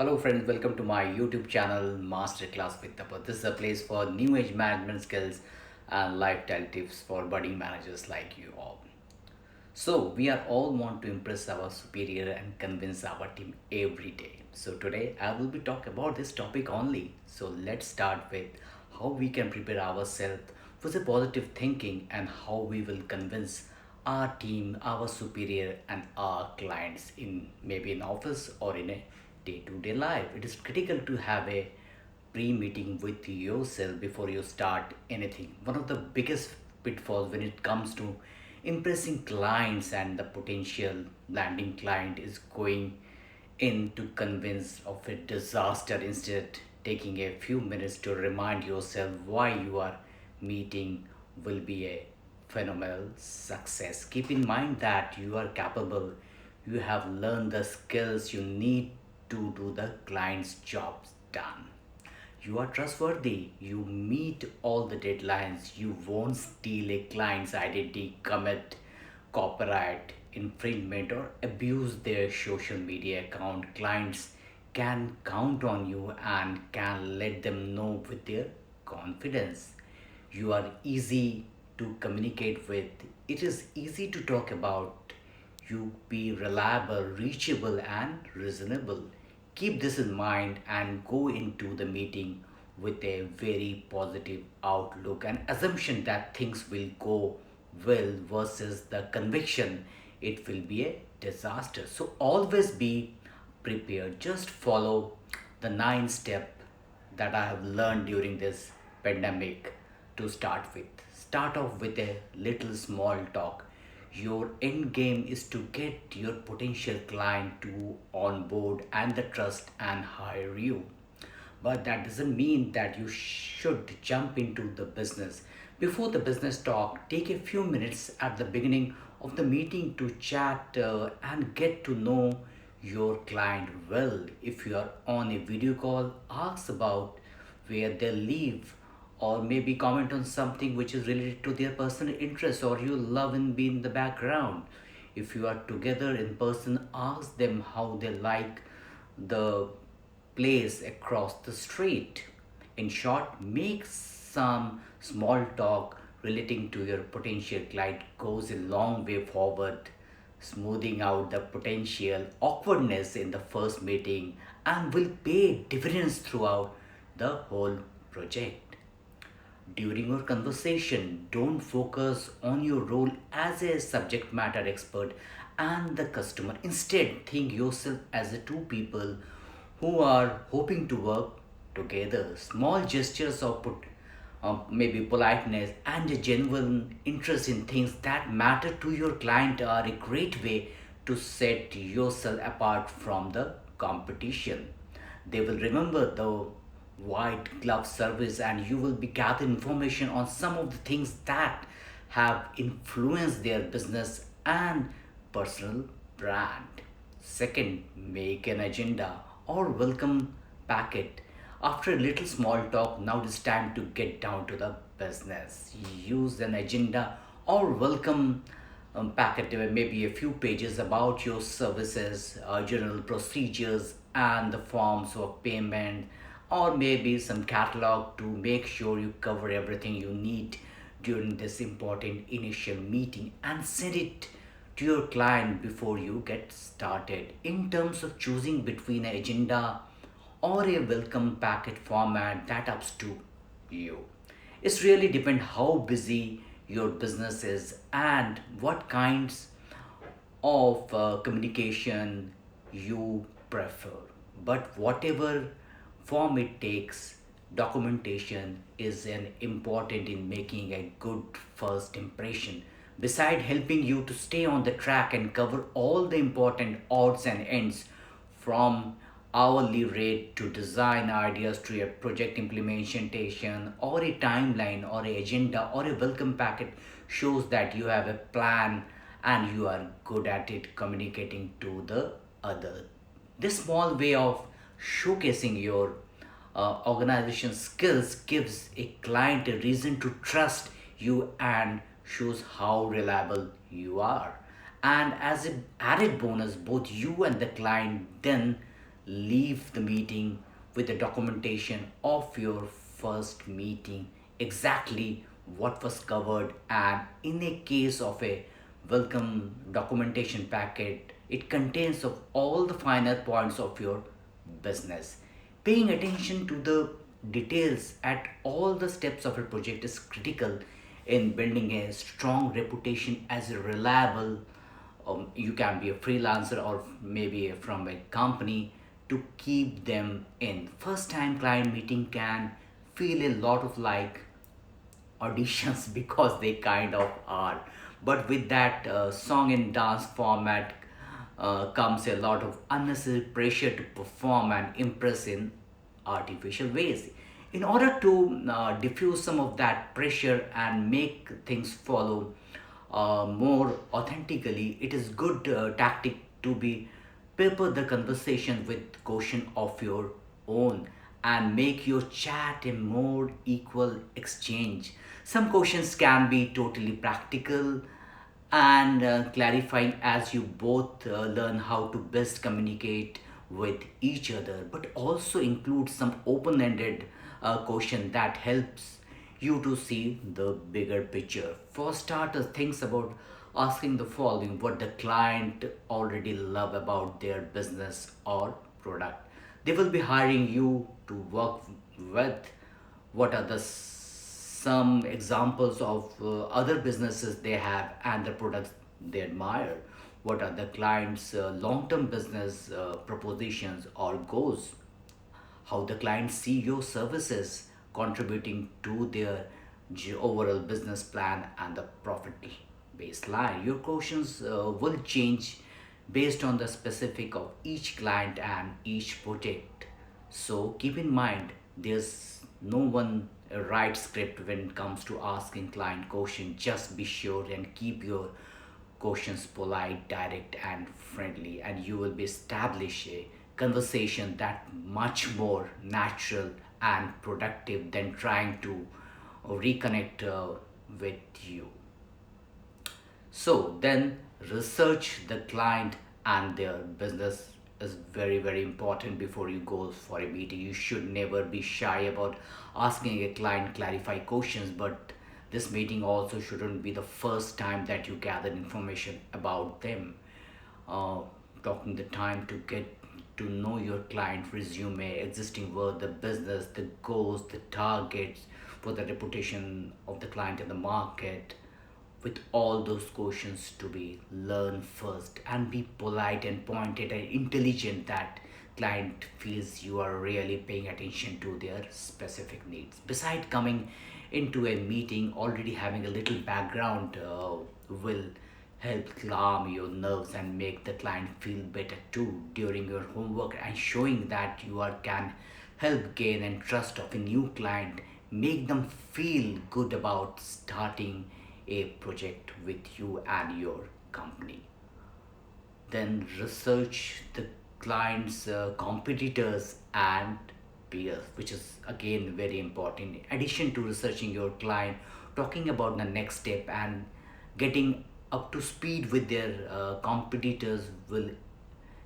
Hello friends, welcome to my YouTube channel Masterclass with Tapat. This is a place for new age management skills and lifestyle tips for budding managers like you all. So we are all want to impress our superior and convince our team every day. So today I will be talk about this topic only. So let's start with how we can prepare ourselves with a positive thinking and how we will convince our team, our superior and our clients in maybe in office or in a day-to-day life. It is critical to have a pre-meeting with yourself before you start anything. One of the biggest pitfalls when it comes to impressing clients and the potential landing client is going in to convince of a disaster instead taking a few minutes to remind yourself why your meeting will be a phenomenal success. Keep in mind that you are capable, you have learned the skills you need to do the client's jobs done. You are trustworthy. You meet all the deadlines. You won't steal a client's identity, commit copyright infringement, or abuse their social media account. Clients can count on you and can let them know with their confidence. You are easy to communicate with. It is easy to talk about. You be reliable, reachable, and reasonable. Keep this in mind and go into the meeting with a very positive outlook and assumption that things will go well versus the conviction it will be a disaster. So always be prepared. Just follow the 9 step that I have learned during this pandemic to start with. Start off with a little small talk. Your end game is to get your potential client to on board and the trust and hire you. But that doesn't mean that you should jump into the business. Before the business talk, take a few minutes at the beginning of the meeting to chat and get to know your client well. If you are on a video call, ask about where they live or maybe comment on something which is related to their personal interest or you love and be in the background. If you are together in person, ask them how they like the place across the street. In short, make some small talk relating to your potential client goes a long way forward, smoothing out the potential awkwardness in the first meeting and will pay dividends throughout the whole project. During your conversation, don't focus on your role as a subject matter expert and the customer. Instead, think yourself as the two people who are hoping to work together. Small gestures of maybe politeness and a genuine interest in things that matter to your client are a great way to set yourself apart from the competition. They will remember the white glove service and you will be gathering information on some of the things that have influenced their business and personal brand. Second, make an agenda or welcome packet. After a little small talk, now it's time to get down to the business. Use an agenda or welcome packet, maybe a few pages about your services, general procedures, and the forms of payment, or maybe some catalog to make sure you cover everything you need during this important initial meeting and send it to your client before you get started. In terms of choosing between an agenda or a welcome packet format, that ups to you. It's really depend how busy your business is and what kinds of communication you prefer. But whatever form it takes, documentation is an important in making a good first impression. Beside helping you to stay on the track and cover all the important odds and ends from hourly rate to design ideas to a project implementation or a timeline or a agenda or a welcome packet shows that you have a plan and you are good at it communicating to the other. This small way of showcasing your organization skills gives a client a reason to trust you and shows how reliable you are. And as an added bonus, both you and the client then leave the meeting with the documentation of your first meeting, exactly what was covered, and in a case of a welcome documentation packet, it contains of all the finer points of your business. Paying attention to the details at all the steps of a project is critical in building a strong reputation as a reliable. You can be a freelancer or maybe from a company to keep them in. First time client meeting can feel a lot of like auditions because they kind of are, but with that song and dance format comes a lot of unnecessary pressure to perform and impress in artificial ways. In order to diffuse some of that pressure and make things follow more authentically, it is good tactic to be paper the conversation with question of your own and make your chat a more equal exchange. Some questions can be totally practical and clarifying as you both learn how to best communicate with each other, but also include some open-ended question that helps you to see the bigger picture. For starters, think about asking the following: what the client already love about their business or product they will be hiring you to work with. What are the some examples of other businesses they have and the products they admire? What are the clients long-term business propositions or goals? How the clients see your services contributing to their overall business plan and the profit baseline. Your questions will change based on the specific of each client and each project. So keep in mind, there's no one right script when it comes to asking client questions. Just be sure and keep your questions polite, direct, and friendly, and you will be establish a conversation that much more natural and productive than trying to reconnect with you. So then research the client and their business is very very important before you go for a meeting. You should never be shy about asking a client clarify questions, but this meeting also shouldn't be the first time that you gather information about them. uh, Talking the time to get to know your client resume, existing work, the business, the goals, the targets for the reputation of the client in the market. With all those questions to be learned first and be polite and pointed and intelligent, that client feels you are really paying attention to their specific needs. Beside coming into a meeting already having a little background will help calm your nerves and make the client feel better too during your homework, and showing that you are can help gain and trust of a new client, make them feel good about starting a project with you and your company. Then research the client's competitors and peers, which is again very important. In addition to researching your client, talking about the next step and getting up to speed with their competitors will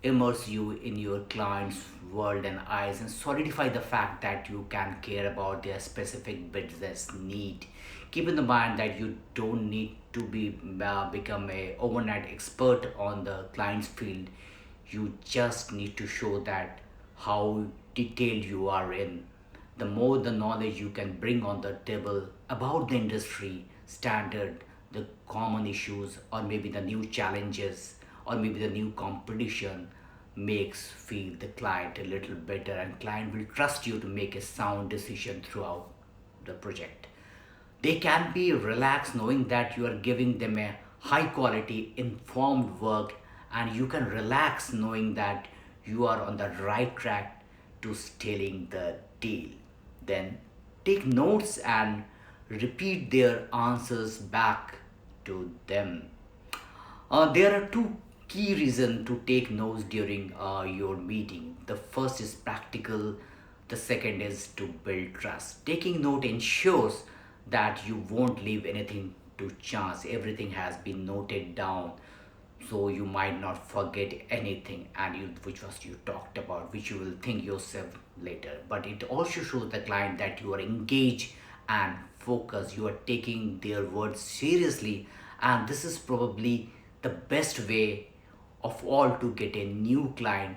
immerse you in your client's world and eyes and solidify the fact that you can care about their specific business need. Keep in the mind that you don't need to be become a overnight expert on the client's field. You just need to show that how detailed you are in. The more the knowledge you can bring on the table about the industry standard, the common issues, or maybe the new challenges, or maybe the new competition, makes feel the client a little better, and client will trust you to make a sound decision throughout the project. They can be relaxed knowing that you are giving them a high quality informed work, and you can relax knowing that you are on the right track to stealing the deal. Then take notes and repeat their answers back to them. There are two key reasons to take notes during your meeting. The first is practical, the second is to build trust. Taking note ensures that you won't leave anything to chance. Everything has been noted down so you might not forget anything and you which was you talked about, which you will think yourself later. But it also shows the client that you are engaged and focused, you are taking their words seriously, and this is probably the best way of all to get a new client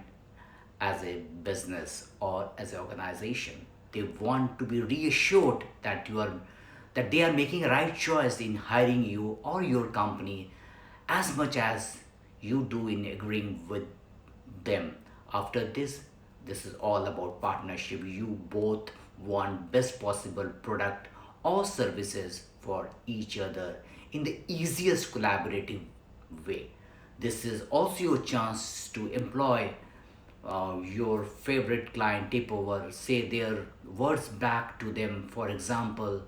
as a business or as an organization. They want to be reassured that they are making a right choice in hiring you or your company as much as you do in agreeing with them. After this is all about partnership. You both want best possible product or services for each other in the easiest collaborative way. This is also your chance to employ your favorite client tip over, say their words back to them. For example,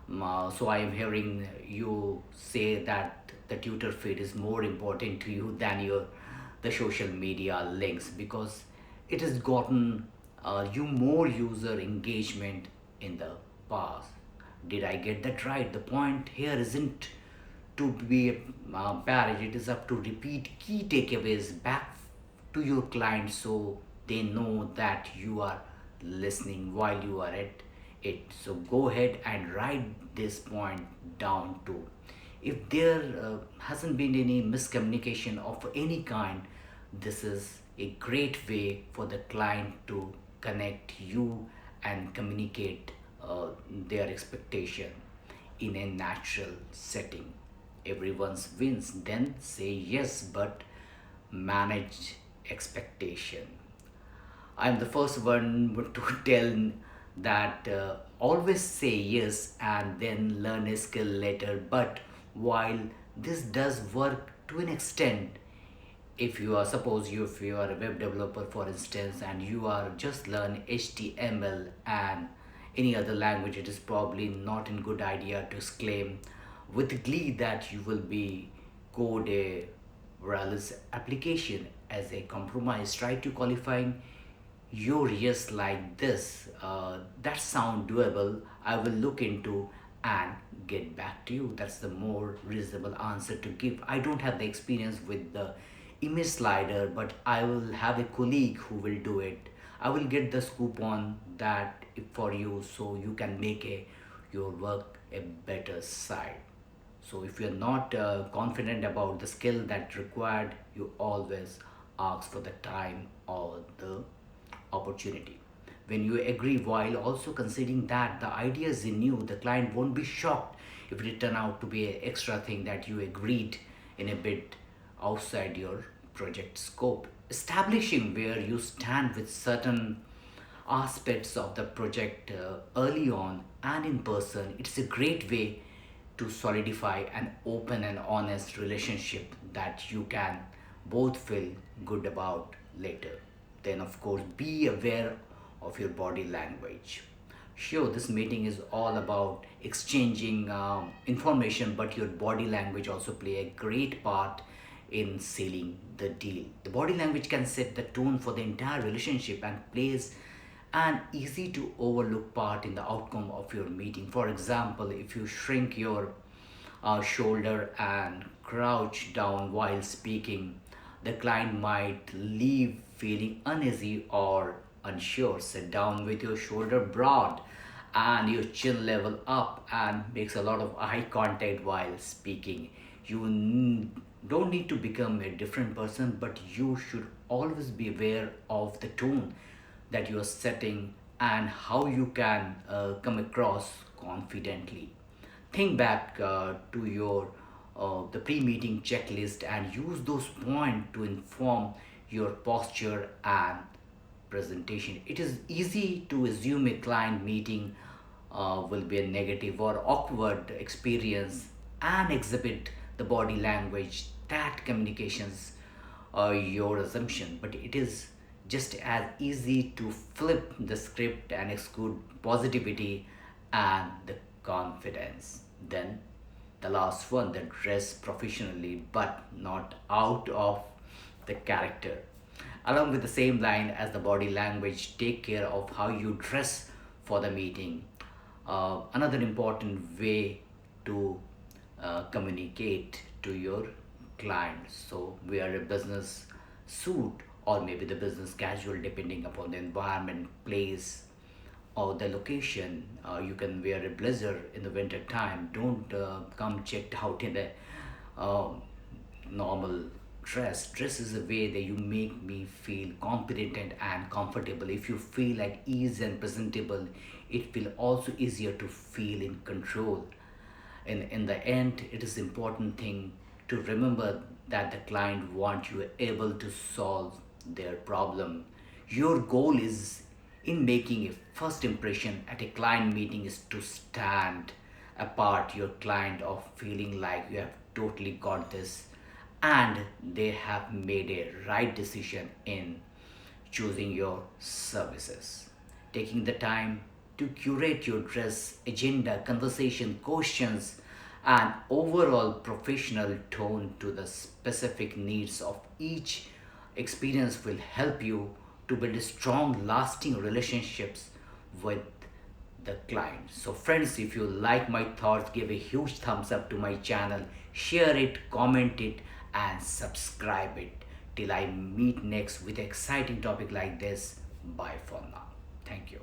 so I am hearing you say that the Twitter feed is more important to you than your the social media links because it has gotten you more user engagement in the past. Did I get that right? The point here isn't to be a barrage, it is up to repeat key takeaways back to your clients so they know that you are listening while you are at it. So go ahead and write this point down too. If there hasn't been any miscommunication of any kind, this is a great way for the client to connect you and communicate their expectation in a natural setting. Everyone's wins, then say yes, but manage expectation. I'm the first one to tell that always say yes and then learn a skill later. But while this does work to an extent, if you are suppose you if you are a web developer for instance and you are just learn html and any other language, it is probably not a good idea to claim with glee that you will be code a wireless application as a compromise. Try to qualifying your yes like this. That sound doable. I will look into and get back to you. That's the more reasonable answer to give. I don't have the experience with the image slider, but I will have a colleague who will do it. I will get the scoop on that for you so you can make your work a better side. So if you're not confident about the skill that required, you always ask for the time or the opportunity. When you agree while also considering that the idea is new, the client won't be shocked if it turn out to be an extra thing that you agreed in a bit outside your project scope. Establishing where you stand with certain aspects of the project early on and in person, it's a great way to solidify an open and honest relationship that you can both feel good about later. Then, of course, be aware of your body language. Sure, this meeting is all about exchanging information, but your body language also play a great part in sealing the deal. The body language can set the tone for the entire relationship and plays an easy to overlook part in the outcome of your meeting. For example, if you shrink your shoulder and crouch down while speaking, the client might leave feeling uneasy or unsure. Sit down with your shoulder broad and your chin level up and makes a lot of eye contact while speaking. Don't need to become a different person, but you should always be aware of the tone that you are setting and how you can come across confidently. Think back to your the pre-meeting checklist and use those points to inform your posture and presentation. It is easy to assume a client meeting will be a negative or awkward experience and exhibit the body language that communications your assumption, but it is just as easy to flip the script and exclude positivity and the confidence. Then the last one, the dress professionally but not out of the character. Along with the same line as the body language, take care of how you dress for the meeting. Another important way to communicate to your client. So wear a business suit or maybe the business casual depending upon the environment, place, or the location. You can wear a blazer in the winter time. Don't come checked out in a uh, normal dress. Dress is a way that you make me feel confident and comfortable. If you feel like ease and presentable, it will also easier to feel in control. In the end, it is important thing to remember that the client want you able to solve their problem. Your goal is in making a first impression at a client meeting is to stand apart your client of feeling like you have totally got this and they have made a right decision in choosing your services. Taking the time to curate your dress, agenda, conversation, questions, and overall professional tone to the specific needs of each experience will help you to build strong, lasting relationships with the client. So, friends, if you like my thoughts, give a huge thumbs up to my channel, share it, comment it, and subscribe it. Till I meet next with exciting topic like this. Bye for now. Thank you.